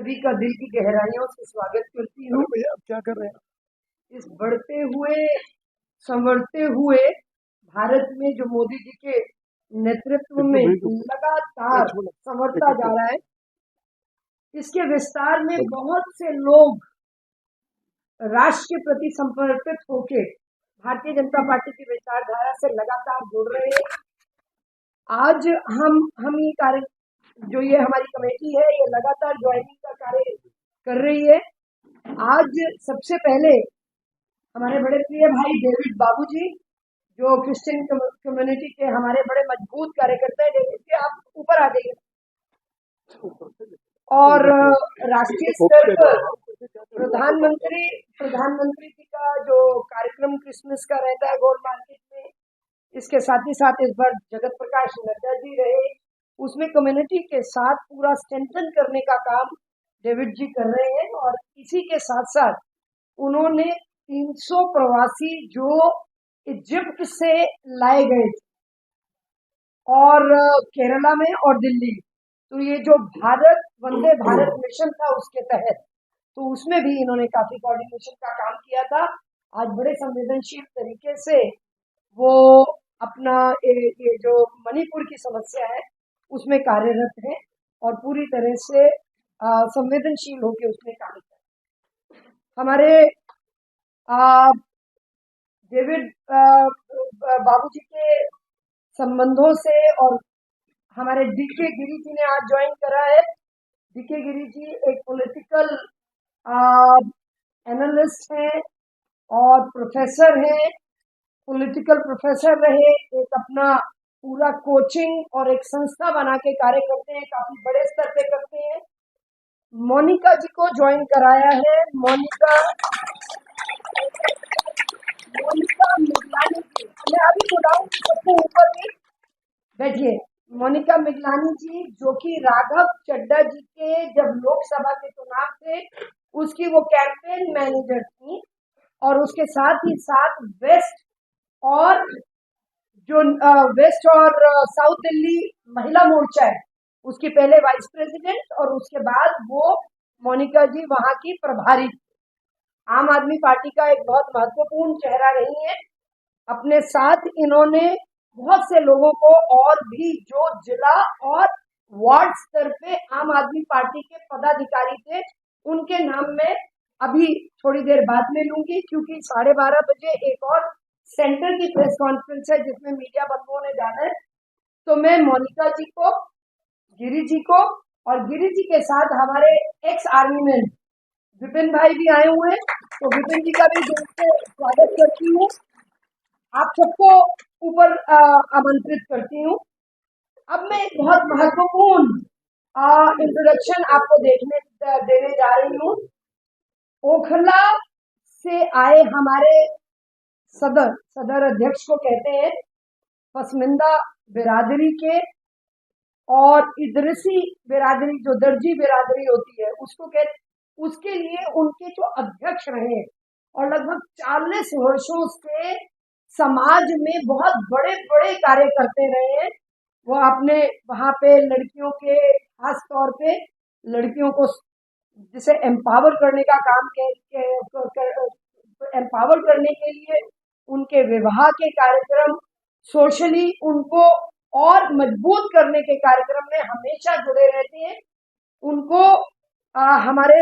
सभी का दिल की गहराइयों से स्वागत करती हूँ। भैया आप क्या कर रहे हैं? इस बढ़ते हुए संवरते हुए भारत में जो मोदी जी के नेतृत्व में लगातार संवरता जा रहा है, इसके विस्तार में बहुत से लोग राष्ट्र के प्रति समर्पित होके भारतीय जनता पार्टी की विचारधारा से लगातार जुड़ रहे हैं। आज हम ये कार्य, जो ये हमारी कमेटी है, ये लगातार ज्वाइनिंग का कार्य कर रही है। आज सबसे पहले हमारे बड़े प्रिय भाई डेविड बाबू जी, जो क्रिश्चियन कम्युनिटी के हमारे बड़े मजबूत कार्यकर्ता है, डेविड जी आप ऊपर आ जाइए। और राष्ट्रीय स्तर पर प्रधानमंत्री जी का जो कार्यक्रम क्रिसमस का रहता है गोल मार्केट में, इसके साथ ही साथ इस बार जगत प्रकाश नड्डा जी रहे, उसमें कम्युनिटी के साथ पूरा स्ट्रेंथन करने का काम डेविड जी कर रहे हैं। और इसी के साथ साथ उन्होंने 300 प्रवासी जो इजिप्ट से लाए गए थे और केरला में और दिल्ली, तो ये जो वंदे भारत मिशन था उसके तहत, तो उसमें भी इन्होंने काफी कोऑर्डिनेशन का काम किया था। आज बड़े संवेदनशील तरीके से वो अपना ये जो मणिपुर की समस्या है उसमें कार्यरत है और पूरी तरह से संवेदनशील होकर उसमें कार्य कर। हमारे डेविड बाबूजी के संबंधों से और हमारे डीके गिरी जी ने आज ज्वाइन करा है। डीके गिरी जी एक पॉलिटिकल एनालिस्ट हैं और प्रोफेसर हैं, पॉलिटिकल प्रोफेसर रहे, एक अपना पूरा कोचिंग और एक संस्था बना के कार्य करते हैं, काफी बड़े स्तर पे करते हैं। मोनिका जी को ज्वाइन कराया है। मोनिका मिगलानी जी, मैं अभी बुलाऊं सबसे ऊपर भी बैठिए। मोनिका मिगलानी जी, जो कि राघव चड्डा जी के जब लोकसभा के चुनाव थे उसकी वो कैंपेन मैनेजर थी, और उसके साथ ही साथ वेस्ट और साउथ दिल्ली महिला मोर्चा है उसकी पहले वाइस प्रेसिडेंट, और उसके बाद वो मोनिका जी वहां की प्रभारी थी। आम आदमी पार्टी का एक बहुत महत्वपूर्ण चेहरा रही है। अपने साथ इन्होंने बहुत से लोगों को, और भी जो जिला और वार्ड स्तर पे आम आदमी पार्टी के पदाधिकारी थे, उनके नाम में अभी थोड़ी देर बाद में लूंगी, क्योंकि 12:30 बजे एक और सेंटर की प्रेस कॉन्फ्रेंस है जिसमें मीडिया बंधुओं ने जाना है। तो मैं मोनिका जी को, गिरी जी को, और गिरी जी के साथ हमारे एक्स आर्मी मैन विपिन भाई भी आए हुए हैं, तो विपिन जी का भी दिल से स्वागत करती हूँ। आप सबको ऊपर आमंत्रित करती हूँ। अब मैं एक बहुत महत्वपूर्ण इंट्रोडक्शन आपको देने जा रही हूँ। ओखला से आए हमारे सदर अध्यक्ष को कहते हैं, पसमिंदा बिरादरी के, और इदरसी बिरादरी जो दर्जी बिरादरी होती है उसको कहते, उसके लिए उनके जो अध्यक्ष रहे और लगभग 40 वर्षों से समाज में बहुत बड़े बड़े कार्य करते रहे हैं। वो अपने वहां पे लड़कियों के, खास तौर पे लड़कियों को जिसे एम्पावर करने का काम एम्पावर करने के लिए उनके विवाह के कार्यक्रम, सोशली उनको और मजबूत करने के कार्यक्रम में हमेशा जुड़े रहते हैं। उनको हमारे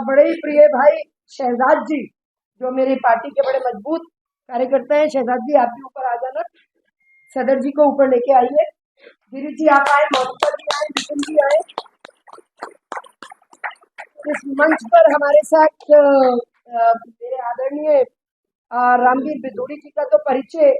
बड़े प्रिय भाई शहजाद जी, जो मेरी पार्टी के बड़े मजबूत कार्यकर्ता हैं, शहजाद जी आप भी ऊपर आ जाना, सदर जी को ऊपर लेके आइए। गिरी जी आप आए, मोनिका जी आए, नितिन जी आए। इस मंच पर हमारे साथ मेरे आदरणीय रामवीर बिदुड़ी जी का तो परिचय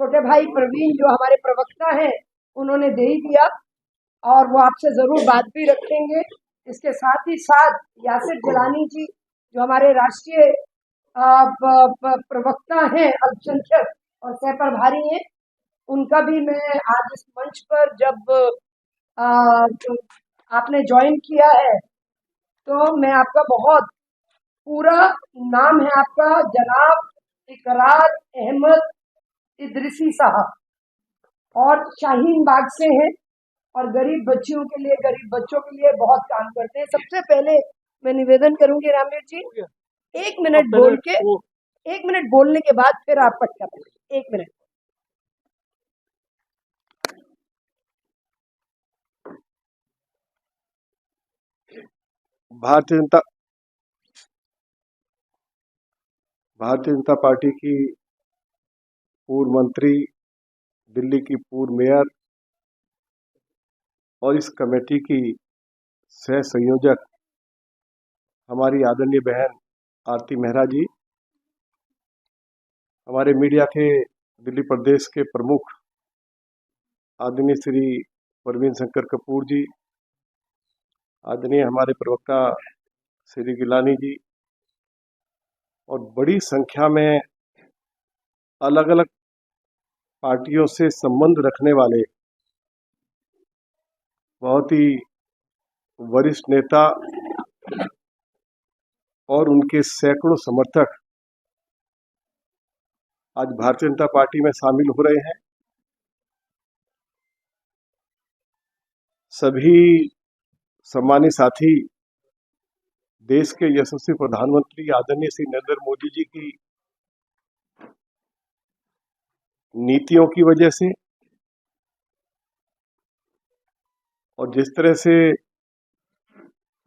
छोटे भाई प्रवीण, जो हमारे प्रवक्ता हैं, उन्होंने दे ही दिया, और वो आपसे जरूर बात भी रखेंगे। इसके साथ ही साथ यासिर जिलानी जी, जो हमारे राष्ट्रीय प्रवक्ता हैं, अल्पसंख्यक और सह प्रभारी हैं, उनका भी मैं आज इस मंच पर, जब आपने ज्वाइन किया है तो मैं आपका बहुत, पूरा नाम है आपका जनाब इकरार अहमद इदरिसी साहब, और शाहीन बाग से हैं। और गरीब बच्चियों के लिए, गरीब बच्चों के लिए बहुत काम करते हैं। सबसे पहले मैं निवेदन करूंगी रामवीर जी, 1 मिनट बोल के, 1 मिनट बोलने के बाद फिर आप पट्टा पकड़िए। 1 मिनट। भारतीय जनता पार्टी की पूर्व मंत्री, दिल्ली की पूर्व मेयर और इस कमेटी की सह संयोजक हमारी आदरणीय बहन आरती मेहरा जी, हमारे मीडिया के दिल्ली प्रदेश के प्रमुख आदरणीय श्री परवीन शंकर कपूर जी, आदरणीय हमारे प्रवक्ता श्री गिलानी जी, और बड़ी संख्या में अलग अलग पार्टियों से संबंध रखने वाले बहुत ही वरिष्ठ नेता और उनके सैकड़ों समर्थक आज भारतीय जनता पार्टी में शामिल हो रहे हैं। सभी सम्मानित साथी देश के यशस्वी प्रधानमंत्री आदरणीय श्री नरेंद्र मोदी जी की नीतियों की वजह से और जिस तरह से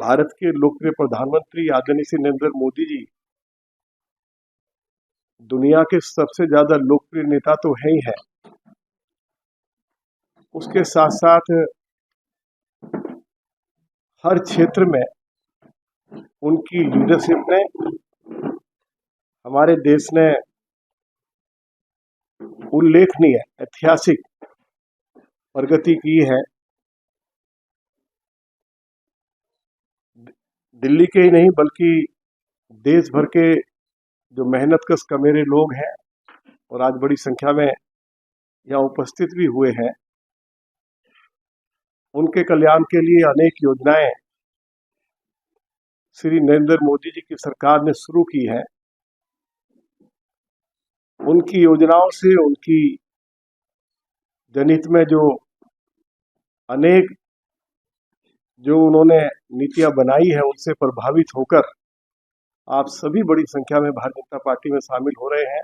भारत के लोकप्रिय प्रधानमंत्री आदरणीय श्री नरेंद्र मोदी जी दुनिया के सबसे ज्यादा लोकप्रिय नेता तो है ही है, उसके साथ साथ हर क्षेत्र में उनकी लीडरशिप ने हमारे देश ने उल्लेखनीय ऐतिहासिक प्रगति की है। दिल्ली के ही नहीं बल्कि देश भर के जो मेहनतकश कमेरे लोग हैं और आज बड़ी संख्या में यहाँ उपस्थित भी हुए हैं, उनके कल्याण के लिए अनेक योजनाएं श्री नरेंद्र मोदी जी की सरकार ने शुरू की है। उनकी योजनाओं से, उनकी जनहित में जो अनेक जो उन्होंने नीतियां बनाई है, उनसे प्रभावित होकर आप सभी बड़ी संख्या में भारतीय जनता पार्टी में शामिल हो रहे हैं।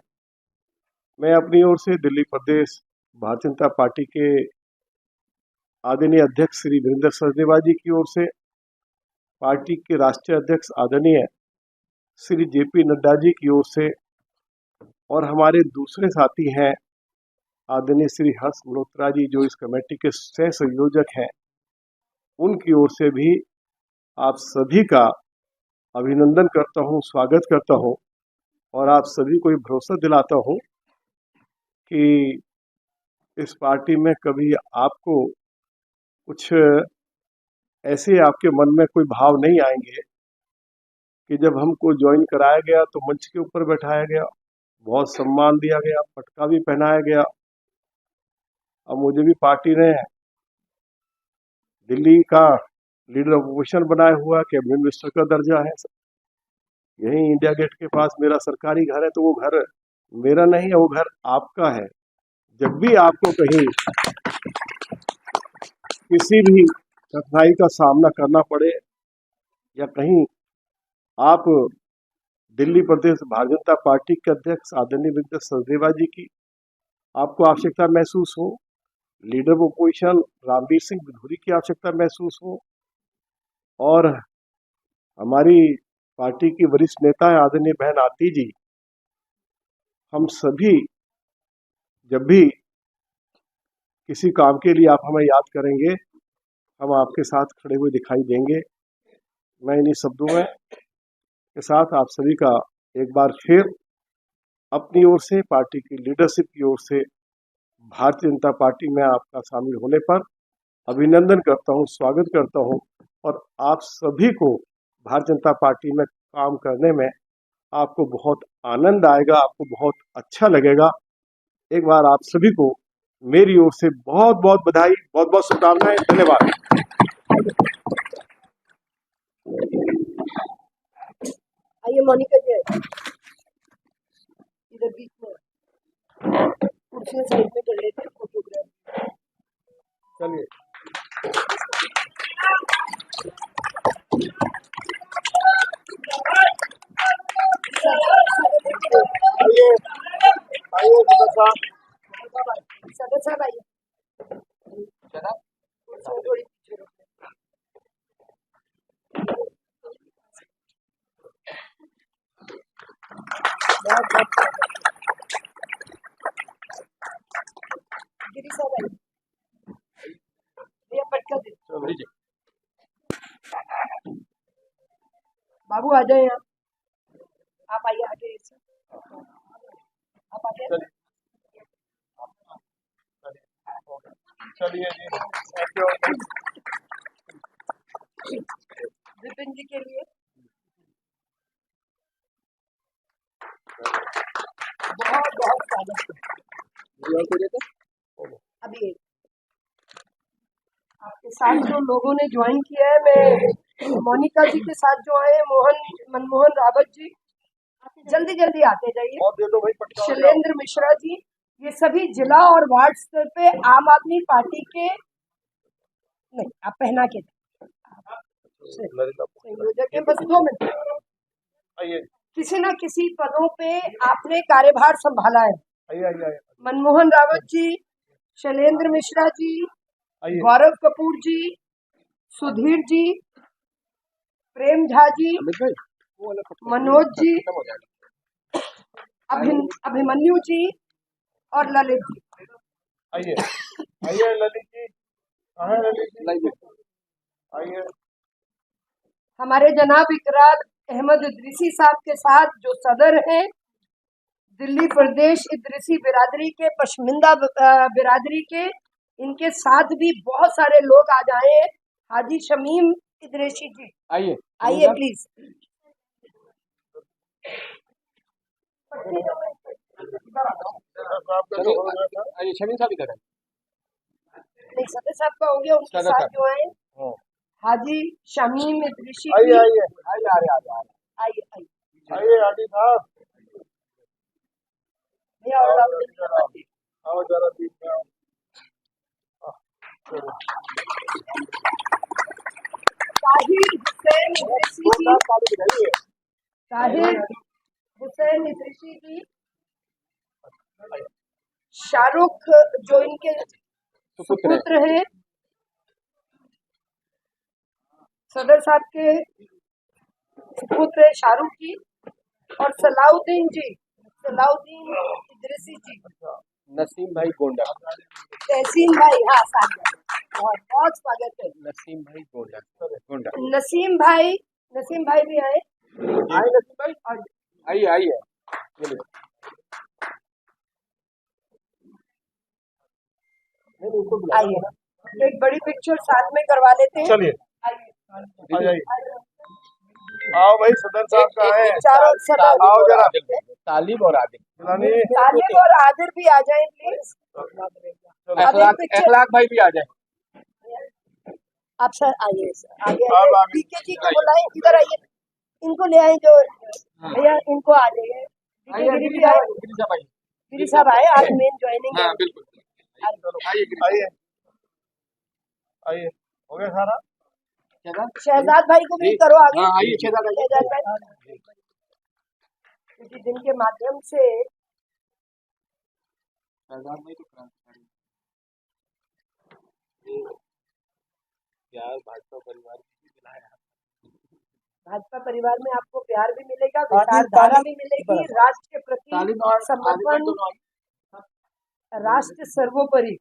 मैं अपनी ओर से दिल्ली प्रदेश भारतीय जनता पार्टी के आदरणीय अध्यक्ष श्री वीरेंद्र सचदेवा जी की ओर से, पार्टी के राष्ट्रीय अध्यक्ष आदरणीय श्री जेपी नड्डा जी की ओर से और हमारे दूसरे साथी हैं आदरणीय श्री हर्ष मल्होत्रा जी जो इस कमेटी के सह संयोजक हैं, उनकी ओर से भी आप सभी का अभिनंदन करता हूं, स्वागत करता हूं और आप सभी को भरोसा दिलाता हूं कि इस पार्टी में कभी आपको कुछ ऐसे आपके मन में कोई भाव नहीं आएंगे कि जब हमको ज्वाइन कराया गया तो मंच के ऊपर बैठाया गया, बहुत सम्मान दिया गया, पटका भी पहनाया गया। अब मुझे भी पार्टी ने दिल्ली का लीडर ऑपोजिशन बनाया हुआ, कैबिनेट मिनिस्टर का दर्जा है। यही इंडिया गेट के पास मेरा सरकारी घर है, तो वो घर मेरा नहीं है, वो घर आपका है। जब भी आपको कहीं किसी भी कठिनाई का सामना करना पड़े या कहीं आप दिल्ली प्रदेश भारतीय जनता पार्टी के अध्यक्ष आदरणीय वीरेंद्र सचदेवा जी की आपको आवश्यकता महसूस हो, leader of opposition Ramvir Singh Bidhuri की आवश्यकता महसूस हो और हमारी पार्टी की वरिष्ठ नेता है आदरणीय बहन आरती जी, हम सभी जब भी किसी काम के लिए आप हमें याद करेंगे, हम आपके साथ खड़े हुए दिखाई देंगे। मैं इन्हीं शब्दों में के साथ आप सभी का एक बार फिर अपनी ओर से, पार्टी की लीडरशिप की ओर से भारतीय जनता पार्टी में आपका शामिल होने पर अभिनंदन करता हूं, स्वागत करता हूं और आप सभी को भारतीय जनता पार्टी में काम करने में आपको बहुत आनंद आएगा, आपको बहुत अच्छा लगेगा। एक बार आप सभी को मेरी ओर से बहुत बहुत बधाई, बहुत बहुत शुभकामनाएं। धन्यवाद। आइए मोनिका जी, इधर बीच में कुर्सियां साइड में कर लेते हैं, फोटोग्राफ। चलिए। बहुत बहुत गिरी साहब आइए। भैया पटका दे। लीजिए। बाबू आ जाए यहाँ। आप आइए आगे से। आप आगे। चलिए जी, थैंक यू। विपिन जी के लिए बहुत बहुत स्वागत है। अभी आपके साथ जो लोगों ने ज्वाइन किया है, मैं मोनिका जी के साथ जो आए मनमोहन रावत जी, जल्दी जल्दी आते जाइए। और दे दो भाई पटका। शैलेंद्र मिश्रा जी, ये सभी जिला और वार्ड स्तर पे आम आदमी पार्टी के नहीं, आप पहना के संयोजक हैं। बस 2 मिनट। आइए किसी न किसी पदों पे आपने कार्यभार संभाला है। आइए आइए आइए मनमोहन रावत जी, शैलेंद्र मिश्रा जी, आइए। गौरव कपूर जी, सुधीर जी, प्रेम झा जी, मनोज जी, अभिमन्यु जी और ललित जी। आइए आइए ललित जी, कहाँ है ललित जी? आइए। हमारे जनाब इकरार अहमद इदरीसी साहब के साथ जो सदर हैं दिल्ली प्रदेश इदरीसी बिरादरी के, पशमिंदा बिरादरी के, इनके साथ भी बहुत सारे लोग आज आए हैं। हाजी शमीम इदरीसी जी आइए आइए प्लीज। आइए शमीम साहब इधर है। नहीं, सदर साहब का हो गया, उनके सदर साथ साहब। जो आए हाजी शमीम इदरीसी आइए जी। आइए आइए आइए आइए आइए आइए हाजी साहब। भैया और आप आओ जरा बीच में आओ। ताहिर हुसैन इदरीसी जी, ताहिर हुसैन इदरीसी जी, शाहरुख जो इनके सुपुत्र हैं, सदर साहब के सुपुत्र है शाहरुख जी, और सलाउद्दीन इदरीसी जी, नसीम भाई गोंडा। तहसीन भाई, हाँ साहब, बहुत बहुत स्वागत है। नसीम भाई गोंडा। नसीम भाई भी आए। आइए नसीम भाई, आइए आइए। आइए, एक बड़ी पिक्चर साथ में करवा लेते हैं। चलिए आइए आइए। आओ भाई, सदर साहब का है। चारों सदर, आओ जरा। तालिब और आदिल, तालिब और आदिर भी आ जाएं प्लीज। अखलाक भाई भी आ जाए। आप सर आइए, आगे आप आइए। आगे। पीके जी को बुलाएं, इधर आइए, इनको ले आए जो भैया, इनको आ जाइए। गिरी भी आए, गिरी साहब आए, आज मेन ज्वाइनिंग है। हाँ बिल्कुल, आइए आइए आइए। हो गया सारा। शहजाद भाई को भी करो आगे। हाँ आइए शहजाद भाई। शहजाद भाई, क्योंकि जिनके माध्यम से शहजाद भाई तो क्रांतिकारी यार भाजपा परिवार भाजपा परिवार में आपको प्यार भी मिलेगा, विचारधारा भी मिलेगी, राष्ट्र के प्रति तालिब और आदिल समर्पण, दोनों आइए। राष्ट्र सर्वोपरि